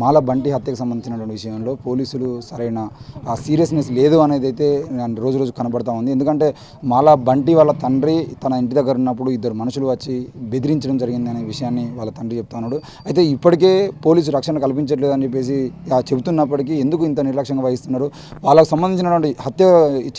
మాల బంటి హత్యకు సంబంధించినటువంటి విషయంలో పోలీసులు సరైన సీరియస్నెస్ లేదు అనేది అయితే రోజు రోజు కనబడతా ఉంది. ఎందుకంటే మాల బంటి వాళ్ళ తండ్రి తన ఇంటి దగ్గర ఉన్నప్పుడు ఇద్దరు మనుషులు వచ్చి బెదిరించడం జరిగింది అనే విషయాన్ని వాళ్ళ తండ్రి చెప్తున్నాడు. అయితే ఇప్పటికే పోలీసు రక్షణ కల్పించట్లేదు అని చెప్పేసి చెబుతున్నప్పటికీ ఎందుకు ఇంత నిర్లక్ష్యంగా వహిస్తున్నారు? వాళ్ళకు సంబంధించినటువంటి హత్య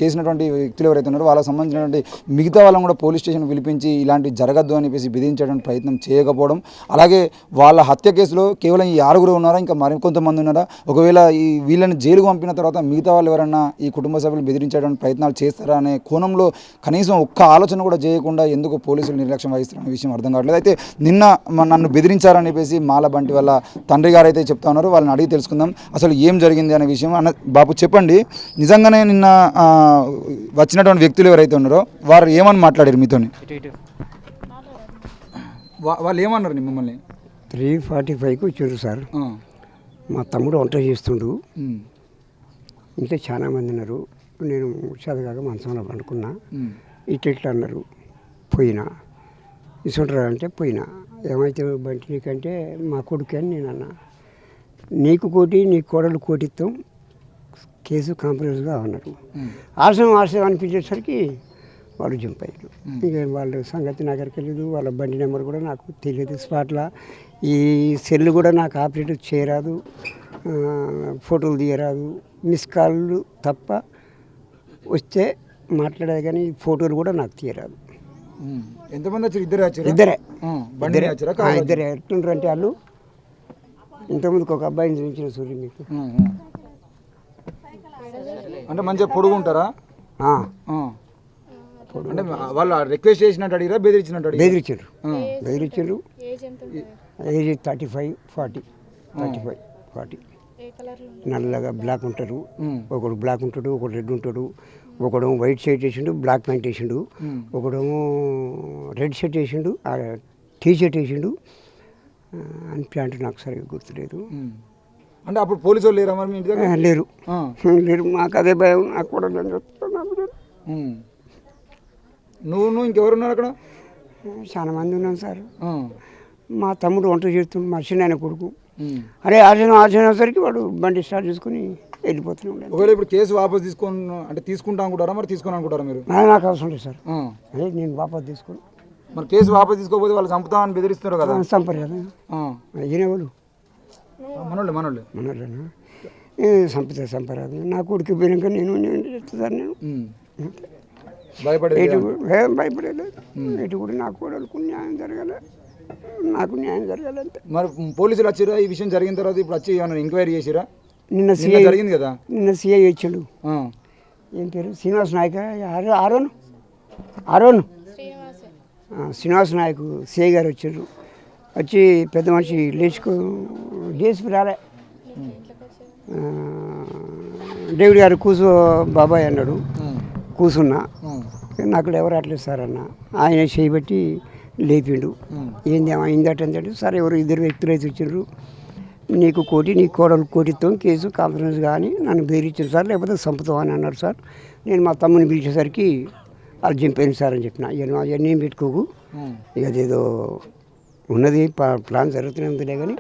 చేసినటువంటి వ్యక్తులు ఎవరైతే ఉన్నారో వాళ్ళకి సంబంధించినటువంటి మిగతా వాళ్ళని కూడా పోలీస్ స్టేషన్ పిలిపించి ఇలాంటి జరగద్దు అని చెప్పేసి బెదిరించడానికి ప్రయత్నం చేయకపోవడం, అలాగే వాళ్ళ హత్య కేసులో కేవలం ఈ 6 ఉన్నారా, ఇంకా మరికొంతమంది ఉన్నారా, ఒకవేళ ఈ వీళ్ళని జైలుకు పంపిన తర్వాత మిగతా వాళ్ళు ఎవరైనా ఈ కుటుంబ సభ్యులు బెదిరించడానికి ప్రయత్నాలు చేస్తారా అనే కోణంలో కనీసం ఒక్క ఆలోచన కూడా చేయకుండా ఎందుకు పోలీసులు నిర్లక్ష్యం వహిస్తారనే విషయం అర్థం కావట్లేదు. అయితే నిన్న నన్ను బెదిరించారని చెప్పేసి మాల బంటి వాళ్ళ తండ్రి గారు అయితే చెప్తా ఉన్నారు. వాళ్ళని అడిగి తెలుసుకుందాం అసలు ఏం జరిగింది అనే విషయం. బాబు చెప్పండి, నిజంగానే నిన్న వచ్చినటువంటి వ్యక్తులు ఎవరైతే ఉన్నారో వారు ఏమని మాట్లాడారు మీతో? వాళ్ళు ఏమన్నారు మిమ్మల్ని? 3:45కి వచ్చారు సార్. మా తమ్ముడు వంట చేస్తుండు. ఇంకా చాలా మంది ఉన్నారు. నేను చదవగా మంచంలో పండుకున్నా. ఇట్లా అన్నారు. పోయినా ఇసుంటారా అంటే పోయినా. ఏమైతే బంటి నీకంటే మా కొడుకు అని నేను అన్నా. నీకు కోటి నీ కోడలు కోటిత్వం కేసు కాంప్రమైజ్గా అన్నారు. ఆశయం అనిపించేసరికి వాళ్ళు జంప్ అయ్యారు. ఇక వాళ్ళ సంగతి నాకు తెలియదు. వాళ్ళ బండి నెంబర్ కూడా నాకు తెలియదు. స్పాట్లో ఈ సెల్ కూడా నాకు ఆపరేట్ చేయరాదు, ఫోటోలు తీయరాదు, మిస్ కాళ్ళు తప్ప వస్తే మాట్లాడేది, కానీ ఫోటోలు కూడా నాకు తీయరాదు. ఎంతమంది వచ్చారు? ఇద్దరే. ఇద్దరే ఎట్లుంటారు అంటే వాళ్ళు ఇంతకుముందుకు ఒక అబ్బాయిని చూపించిన సూర్యు మీకు అంటే మంచిగా పొడుగుంటారా? అంటే వాళ్ళు రిక్వెస్ట్ చేసినట్టు అడిగిరా, బెదిరించినట్టు? బెదిరించారు. ఏజ్ 35-40. నల్లగా బ్లాక్ ఉంటారు. ఒకడు బ్లాక్ ఉంటాడు, ఒకడు రెడ్ ఉంటాడు. ఒకడు వైట్ షర్ట్ వేసిండు, బ్లాక్ ప్యాంట్ వేసిండు. ఒకడేమో రెడ్ షర్ట్ వేసిండు, టీ షర్ట్ వేసిండు అని ప్యాంటు నాకు సరిగ్గా గుర్తులేదు. అంటే అప్పుడు పోలీసు వాళ్ళు లేరా? మరి లేరు. మాకు అదే భయం. నాకు కూడా నువ్వు ఇంకెవరున్నారు అక్కడ? చాలా మంది ఉన్నాం సార్. మా తమ్ముడు వంట చేస్తుండు, మా చిన్న కొడుకు. అరే ఆచరణసరికి వాడు బండి స్టార్ట్ చేసుకుని వెళ్ళిపోతున్నాడు. ఒకవేళ ఇప్పుడు కేసు వాపస్ తీసుకుంటా అనుకుంటారా? మరి తీసుకుని అనుకుంటారా మీరు? నాకు అవసరం లేదు సార్. అదే నేను వాపస్ తీసుకుని. మరి కేసు వాపస్ తీసుకోకపోతే వాళ్ళు చంపుతామని బెదిరిస్తారు కదా? చంపరు కదా. ఈయనవాళ్ళు మనోళ్ళేనా? చంపరాదు. నా కొడుకు పోయినాక నేను సార్ నేను భయపడలేదు. ఎటు కూడా నా కోడలకు న్యాయం జరగాలి, నాకు న్యాయం జరగాలి అంతే. మరి పోలీసులు వచ్చారా ఈ విషయం జరిగిన తర్వాత? ఇప్పుడు వచ్చి ఏమన్నా ఎంక్వైరీ చేసిరా? నిన్న జరిగింది కదా, నిన్న సిఐ వచ్చాడు. ఏం పేరు? శ్రీనివాస్ నాయక్. ఆరోను శ్రీనివాస్ నాయక్ సిఐ గారు వచ్చారు. వచ్చి పెద్ద మనిషి డీఎస్పీ రాలే. డేవిడ్ గారు కూసు బాబాయ్ అన్నాడు. కూసున్నా. నాకు ఎవరు అట్లేదు సార్ అన్న. ఆయన చేయబట్టి లేపిండు. అయిందటంటే సరే ఎవరు ఇద్దరు వ్యక్తులు అయితే వచ్చిండ్రు. నీకు కోటి నీ కోడలు కోటితో కేసు కాంప్రమైజ్ కానీ నన్ను బెదిరించారు సార్, లేకపోతే చంపుతాం అని అన్నారు సార్. నేను మా తమ్ముని పిలిచేసరికి వాళ్ళు చంపాను సార్ అని చెప్పిన. ఇవన్నీ ఏం పెట్టుకోకు, ఇక అదేదో ఉన్నది ప్లాన్ జరుగుతూనే ఉందిలే, కానీ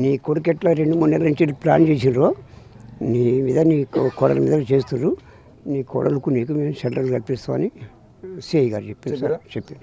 నీ కొడుకు ఎట్లా 2-3 నెలల నుంచి ప్లాన్ చేసిండ్రో నీ మీద నీ కోడల మీద చేస్తున్నారు. నీ కోడలకు నీకు మేము షెల్టర్ కల్పిస్తామని సిఐ గారు చెప్పారు సార్. చెప్పారు.